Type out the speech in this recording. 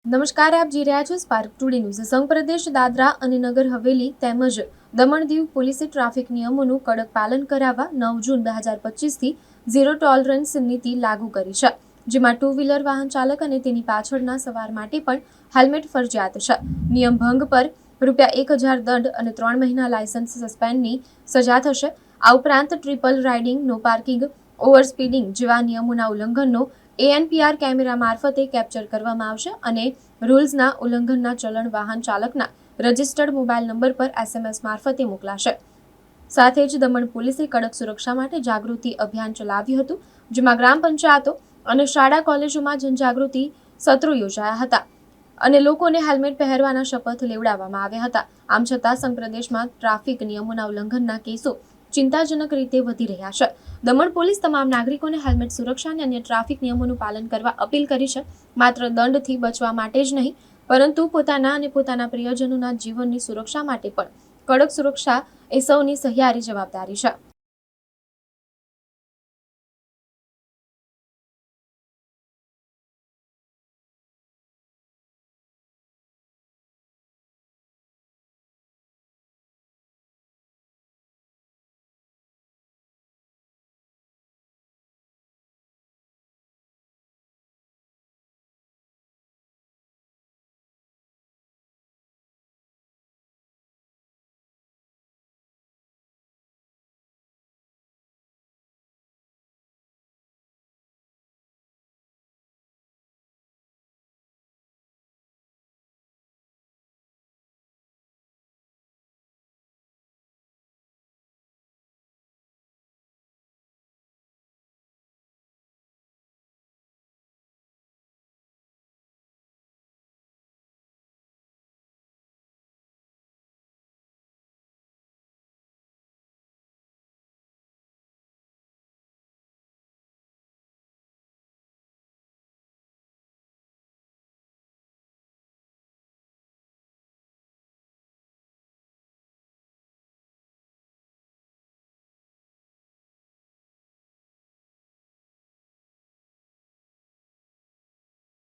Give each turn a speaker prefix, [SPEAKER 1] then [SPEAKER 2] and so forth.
[SPEAKER 1] નમસ્કાર, આપ જોઈ રહ્યા છો સ્પાર્ક ટુડે ન્યૂઝ। સંઘ પ્રદેશ દાદરા અને નગર હવેલી તેમજ દમણ દીવ પોલીસે ટ્રાફિક નિયમોનું કડક પાલન કરાવવા 9 જૂન 2025થી ઝીરો ટોલરન્સ નીતિ લાગુ કરી છે, જેમાં ટુ વ્હીલર વાહન ચાલક અને તેની પાછળના સવાર માટે પણ હેલ્મેટ ફરજિયાત છે। નિયમ ભંગ પર ₹1000 દંડ અને 3 મહિના લાયસન્સ સસ્પેન્ડની સજા થશે। આ ઉપરાંત triple riding, no parking, over speeding જેવા નિયમોના ઉલ્લંઘનનો ANPR કેમેરા મારફતે કેપ્ચર કરવામાં આવશે અને રૂલ્સના ઉલ્લંઘનના ચલણ વાહન ચાલકના રજિસ્ટર્ડ મોબાઈલ નંબર પર SMS મારફતે મોકલાશે। સાથે જ દમણ પોલીસે કડક સુરક્ષા માટે જાગૃતિ અભિયાન ચલાવ્યું હતું, જેમાં ગ્રામ પંચાયતો અને શાળા કોલેજોમાં જનજાગૃતિ સત્રો યોજાયા હતા અને લોકોને હેલ્મેટ પહેરવાના શપથ લેવડાવવામાં આવ્યા હતા। આમ છતાં સંઘ પ્રદેશમાં ટ્રાફિક નિયમોના ઉલ્લંઘનના કેસો ચિંતાજનક રીતે વધી રહ્યા છે। દમણ પોલીસ તમામ નાગરિકોને હેલ્મેટ સુરક્ષા અને અન્ય ટ્રાફિક નિયમોનું પાલન કરવા અપીલ કરી છે। માત્ર દંડથી બચવા માટે જ નહીં, પરંતુ પોતાના અને પોતાના પ્રિયજનોના જીવનની સુરક્ષા માટે પણ કડક સુરક્ષા એ સૌની સહિયારી જવાબદારી છે।